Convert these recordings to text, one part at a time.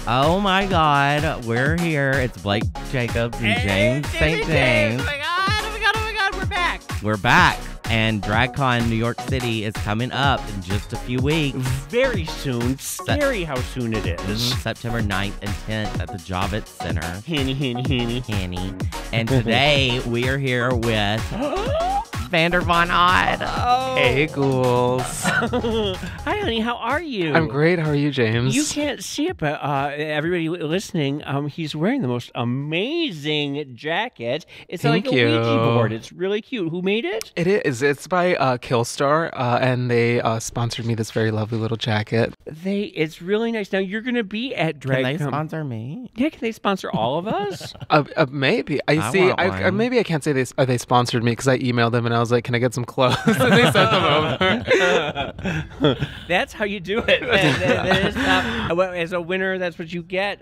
Oh my God, we're here. It's Blake Jacobs and James St. James. Oh my God, we're back. We're back. And DragCon New York City is coming up in just a few weeks. Very soon. Scary how soon it is. September 9th and 10th at the Javits Center. Henny. And today we are here with Vander Von Odd. Oh. Hey, ghouls. Hi, honey. How are you? I'm great. How are you, James? You can't see it, but everybody listening, he's wearing the most amazing jacket. It's Thank like a you. Ouija board. It's really cute. Who made it? It is. It's by Killstar, and they sponsored me this very lovely little jacket. It's really nice. Now, you're going to be at DragCon. Can they sponsor me? Yeah, can they sponsor all of us? Maybe. I want one. Maybe I can't say they sponsored me because I emailed them and I was like, "Can I get some clothes?" And they sent them over. That's how you do it. That is as a winner, that's what you get.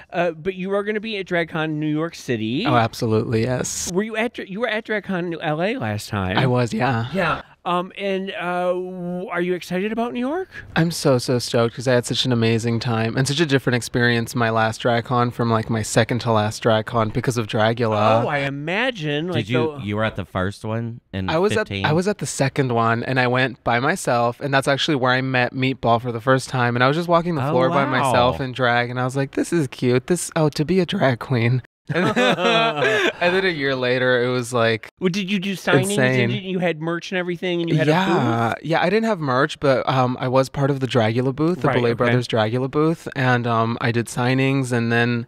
But you are going to be at DragCon New York City. Oh, absolutely, yes. You were at DragCon LA last time. I was, yeah. Yeah. And are you excited about New York? I'm so stoked because I had such an amazing time and such a different experience my last DragCon from like my second to last DragCon because of DRAGULA. Oh, I imagine. Did you were at the first one in I was 15? I was at the second one and I went by myself, and that's actually where I met Meatball for the first time, and I was just walking the floor by myself in drag, and I was like, this is cute. To be a drag queen. And then a year later, it was like, well, did you do signings? insane. And you had merch and everything, and you had a booth? Yeah, I didn't have merch, but I was part of the DRAGULA booth, the Belay Brothers DRAGULA booth, and I did signings, and then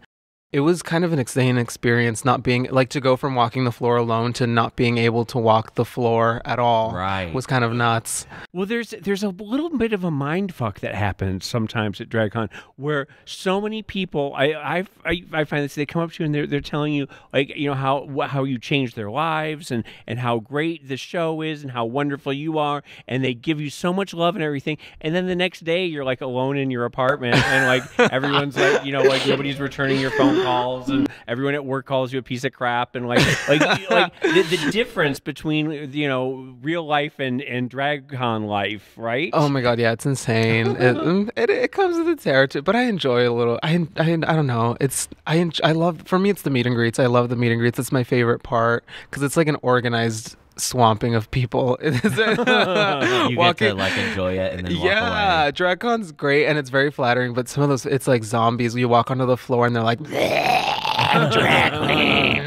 it was kind of an insane experience not being, like, to go from walking the floor alone to not being able to walk the floor at all. Right. Was kind of nuts. Well, there's a little bit of a mind fuck that happens sometimes at DragCon where so many people, I find this, they come up to you and they're telling you, like, you know, how you changed their lives and how great the show is and how wonderful you are, and they give you so much love and everything, and then the next day you're like alone in your apartment and like everyone's like, you know, like nobody's returning your phone calls and everyone at work calls you a piece of crap, and like the difference between, you know, real life and DragCon life, right? Oh my God, yeah, it's insane. It comes with the territory, but I enjoy a little. I don't know. I love. For me, it's the meet and greets. I love the meet and greets. It's my favorite part because it's like an organized swamping of people. You get to like enjoy it and then walk away. DragCon's great and it's very flattering, but some of those, it's like zombies. You walk onto the floor and they're like, I'm drag queen.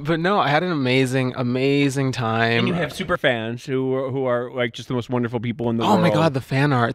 But no, I had an amazing time. And you have super fans who are like just the most wonderful people in the world. Oh my God, the fan art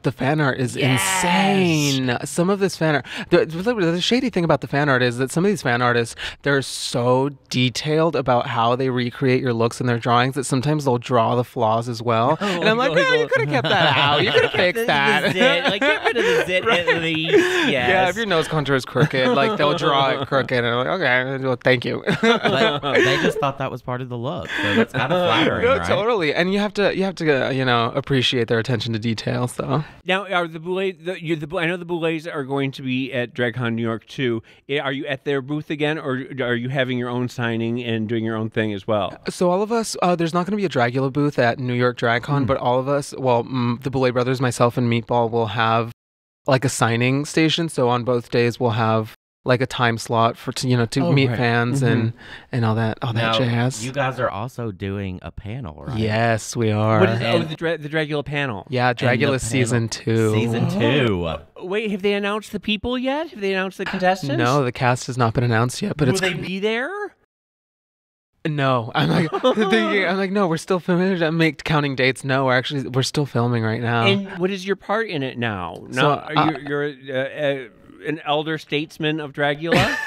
is insane. Some of this fan art, the shady thing about the fan art is that some of these fan artists, they're so detailed about how they recreate your looks in their drawings that sometimes they'll draw the flaws as well. And I'm like, no, you could have kept that out. You could have fixed that. Like, get rid of the zit at least. Yes. Yeah, if your nose contour is crooked, like they'll draw it crooked, and I'm like, okay, well, thank you. But they just thought that was part of the look, so that's kind of flattering, no, right? Totally, and you have to you know, appreciate their attention to details, though. Now, are the Boulets? I know the Boulets are going to be at DragCon New York too. Are you at their booth again, or are you having your own signing and doing your own thing as well? So all of us, there's not going to be a DRAGULA booth at New York DragCon, but all of us, the Boulay Brothers, myself, and Meatball will have like a signing station. So on both days, we'll have like a time slot to meet fans and all that jazz. You guys are also doing a panel, right? Yes, we are. What is the DRAGULA panel? Yeah, DRAGULA season 2. Season 2. Wait, have they announced the people yet? Have they announced the contestants? No, the cast has not been announced yet. But will they be there? No, I'm like thinking. I'm like, no, we're still filming. I'm counting dates. No, we're still filming right now. And what is your part in it now? You're an elder statesman of DRAGULA.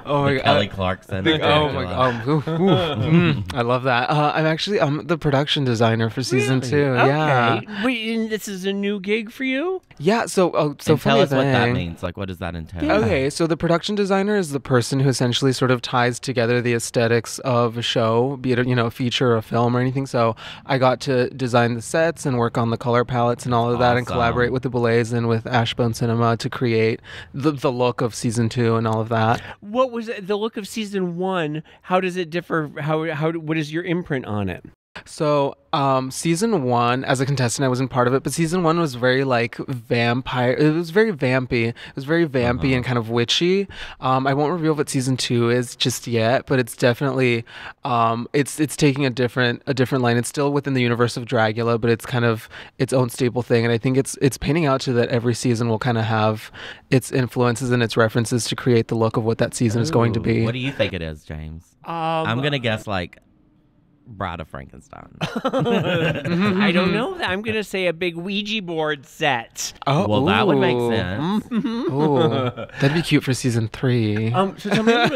Oh my God, Kelly Clarkson. Oh my God, I love that. I'm the production designer for season 2. Okay. Yeah. Wait, and this is a new gig for you? Yeah. So tell us what that means. Like, what does that entail? Yeah. Okay, so the production designer is the person who essentially sort of ties together the aesthetics of a show, be it a feature or a film or anything. So I got to design the sets and work on the color palettes and all of that, and collaborate with the Boulets and with Ashbone Cinema to create the look of season 2 and all of that. What was the look of season 1? How does it differ? What is your imprint on it? So, season 1, as a contestant, I wasn't part of it, but season 1 was very like vampire. It was very vampy. It was very vampy and kind of witchy. I won't reveal what season 2 is just yet, but it's definitely, it's taking a different line. It's still within the universe of Dragula, but it's kind of its own staple thing. And I think it's painting out to that every season will kind of have its influences and its references to create the look of what that season is going to be. What do you think it is, James? I'm gonna guess like Bride of Frankenstein. I don't know. I'm going to say a big Ouija board set. Oh, well, that would make sense. Oh, that'd be cute for season 3. So tell me a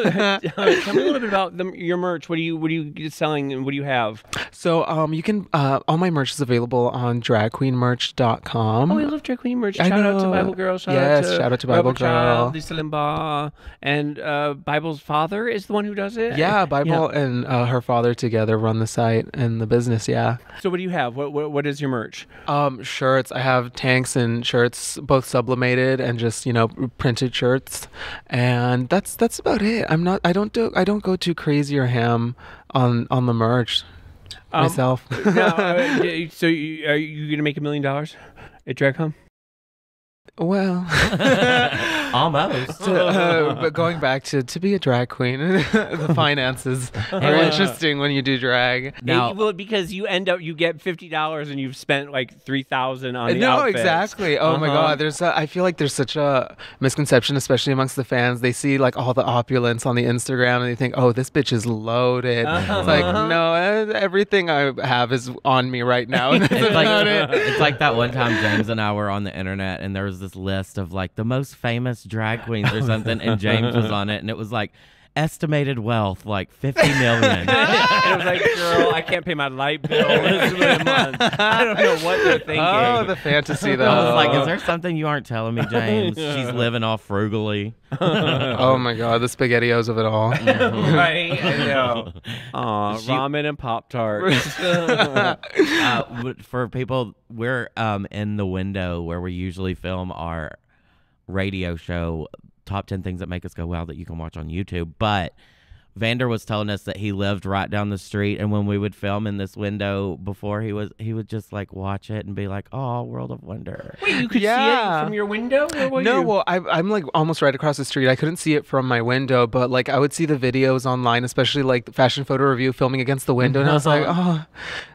little bit about your merch. What are you selling and what do you have? So you can all my merch is available on dragqueenmerch.com. Oh, I love drag queen merch. Shout out to Bible Girl. Shout out to Bible Rebel Girl. Child, Lisa Limbaugh, and Bible's father is the one who does it. Yeah, Bible and her father together run the site and the business. Yeah. So what do you have? What is your merch? Shirts. I have tanks and shirts, both sublimated and just printed shirts, and that's about it. I don't go too crazy or ham on the merch myself. So are you gonna make $1 million at DragCon? Well, almost. But going back to be a drag queen, the finances are interesting when you do drag. Now, because you get $50 and you've spent like $3,000 on the outfits. Exactly. Oh my God. I feel like there's such a misconception, especially amongst the fans. They see like all the opulence on the Instagram and they think, oh, this bitch is loaded. It's like, no, everything I have is on me right now. It's like that one time James and I were on the internet and there was this list of like the most famous drag queens or something, and James was on it, and it was like estimated wealth like 50 million. And it was like, girl, I can't pay my light bill this month. I don't know what they're thinking. Oh, the fantasy though. I was like, is there something you aren't telling me, James? She's living off frugally. Oh my God, the SpaghettiOs of it all. Right, I know. Ramen and Pop-Tarts. For people, we're in the window where we usually film our radio show, Top 10 Things That Make Us Go Wow, that you can watch on YouTube. But Vander was telling us that he lived right down the street, and when we would film in this window before, he would just like watch it and be like, "Oh, World of Wonder." Wait, you could see it from your window? Well, I'm like almost right across the street. I couldn't see it from my window, but like I would see the videos online, especially like the Fashion Photo Review filming against the window, and I was like, oh,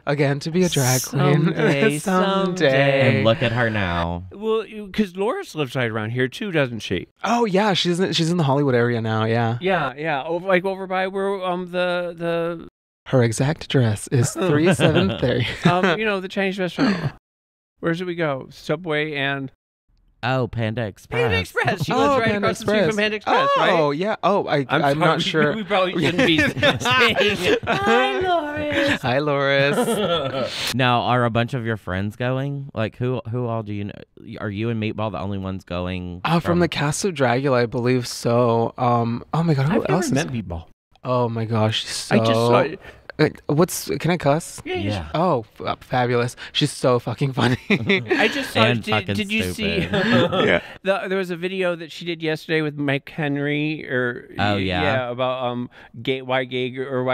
again, to be a drag queen. Someday. And look at her now. Well, because Loris lives right around here too, doesn't she? Oh yeah, she's in the Hollywood area now. Yeah. Yeah. Over by where the her exact address is 373. The Chinese restaurant. Where should we go? Subway and Panda Express. Panda Express. She lives right across the street from Panda Express, right? Oh yeah. Oh, I'm not sure. We probably shouldn't be saying. Hi, Loris. Hi, Loris. Now, are a bunch of your friends going? Like, who all do you know? Are you and Meatball the only ones going? From the cast of Dragula, I believe so. Oh my God, who else? I've never met Meatball. Oh my gosh, she's so... I just saw it. Can I cuss? Yeah. Oh, fabulous. She's so fucking funny. I just saw and it. Did you see? Yeah. There was a video that she did yesterday with Mike Henry about why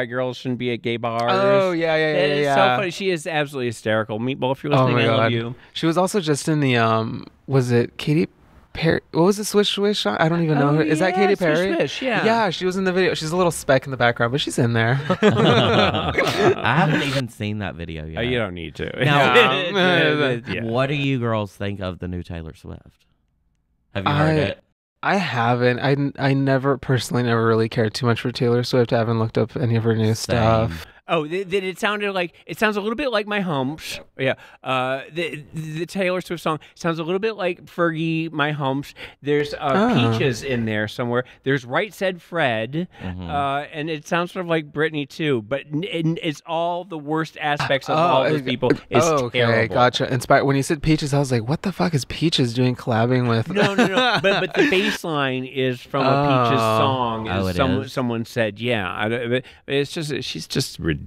girls shouldn't be at gay bars. Oh, yeah. It's so funny. She is absolutely hysterical. Meatball, if you're listening, oh my I God. love you. She was also just in the was it Katy Perry? What was the Swish Swish? I don't even know. Is that Katy Perry? Swish, yeah. Yeah, she was in the video. She's a little speck in the background, but she's in there. I haven't even seen that video yet. You don't need to. Now, what do you girls think of the new Taylor Swift? Have you heard it? I haven't. I never really cared too much for Taylor Swift. I haven't looked up any of her new stuff. Oh, it sounds a little bit like My Humps. Yeah. The Taylor Swift song sounds a little bit like Fergie, My Humps. There's Peaches in there somewhere. There's Right Said Fred. And it sounds sort of like Britney too, but it's all the worst aspects of all those people. It's terrible. Gotcha. Inspired. When you said Peaches, I was like, what the fuck is Peaches doing collabing with? No. But the bass line is from a Peaches song. Someone said, yeah. But it's just, she's just ridiculous.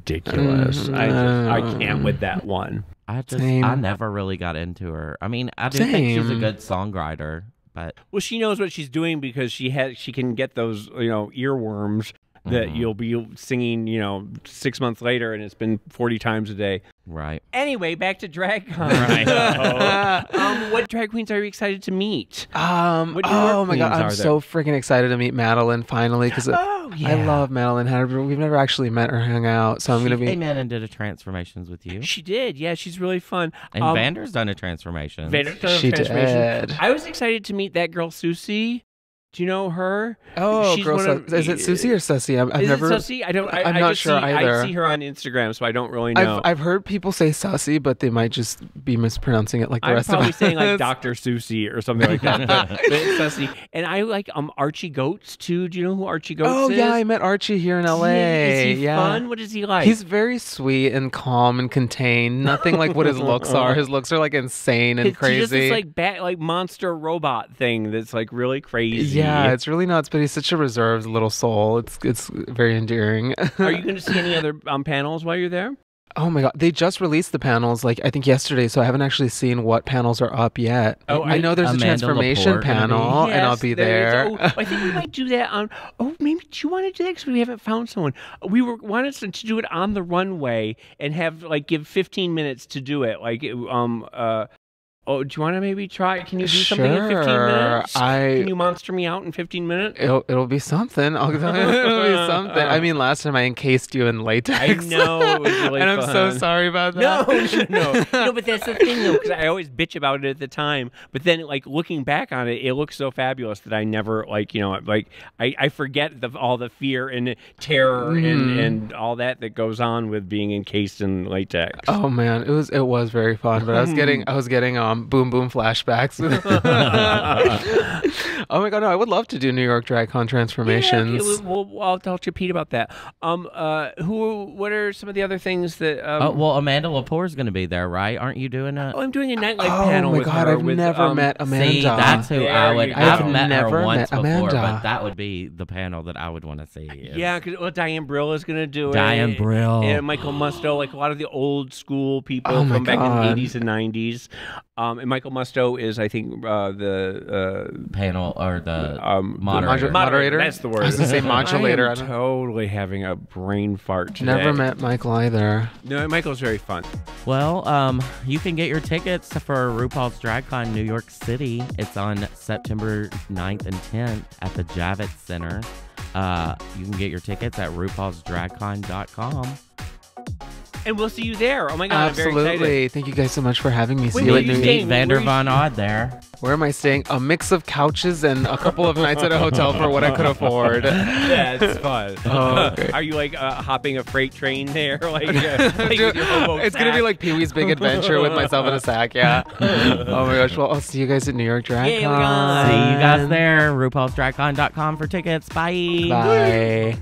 I can't with that one. I never really got into her. I mean, I do think she's a good songwriter, but she knows what she's doing because she can get those earworms that you'll be singing, 6 months later, and it's been 40 times a day. Right. Anyway, back to DragCon. Right. What drag queens are you excited to meet? Oh my god, I'm so freaking excited to meet Madeline finally because I love Madeline Hatterberg. We've never actually met or hung out, so I'm gonna be. Came in and did a transformations with you. She did, yeah. She's really fun. And Vander's done a transformation. She did. I was excited to meet that girl Susie. Do you know her? Oh, she's is it Susie or Susie? I've never. It Susie? I'm not sure either. I see her on Instagram, so I don't really know. I've heard people say Susie, but they might just be mispronouncing it like the rest of us. I'm probably saying like Dr. Susie or something like that. but it's Susie. And I like Archie Goats too. Do you know who Archie Goats is? Oh yeah, I met Archie here in LA. Is he fun? What is he like? He's very sweet and calm and contained. Nothing like what his looks are. His looks are like insane and crazy. He's just this like monster robot thing that's like really crazy. Yeah, it's really nuts, but he's such a reserved little soul. It's very endearing. Are you going to see any other panels while you're there? Oh my god, they just released the panels I think yesterday, so I haven't actually seen what panels are up yet. Oh, I know there's a transformation panel, and I'll be there. I think we might do that on. Oh, maybe do you want to do that because we haven't found someone? We wanted to do it on the runway and have give 15 minutes to do it. Oh, do you want to maybe try? Can you do something in 15 minutes? Can you monster me out in 15 minutes? It'll be something. I'll tell you, it'll be something. I mean, last time I encased you in latex. I know, it was really and fun. I'm so sorry about that. No, but that's the thing though, because I always bitch about it at the time. But then, looking back on it, it looks so fabulous that I never, I forget all the fear and terror and all that goes on with being encased in latex. Oh man, it was very fun. But I was getting boom boom flashbacks. Oh my god, no! I would love to do New York DragCon transformations. Yeah, okay, I'll talk to Pete about that. What are some of the other things that? Well, Amanda Lepore is going to be there, right? Aren't you doing a? Oh, I'm doing a nightlife panel with her. Oh my god, I've never met Amanda. See, that's who I would. I've met her once before, Amanda. but that would be the panel that I would want to see. Yeah, because Diane Brill is going to do it. Diane Brill and Michael Musto, a lot of the old school people from back in the 80s and 90s. And Michael Musto is, I think, the panel or the moderator. That's the word. I was going to say modulator. I'm totally having a brain fart today. Never met Michael either. No, Michael's very fun. Well, you can get your tickets for RuPaul's DragCon New York City. It's on September 9th and 10th at the Javits Center. You can get your tickets at RuPaul'sDragCon.com. And we'll see you there. Oh my god, absolutely. I'm very excited. Thank you guys so much for having me. See you at New York. Vander Von Odd there. Where am I staying? A mix of couches and a couple of nights at a hotel for what I could afford. Yeah, it's fun. Oh, okay. Are you hopping a freight train there? With your hobo it's sack? Gonna be like Pee-wee's Big Adventure with myself in a sack. Yeah. Oh my gosh. Well, I'll see you guys at New York DragCon. See you guys there. RuPaul'sDragCon.com for tickets. Bye. Bye.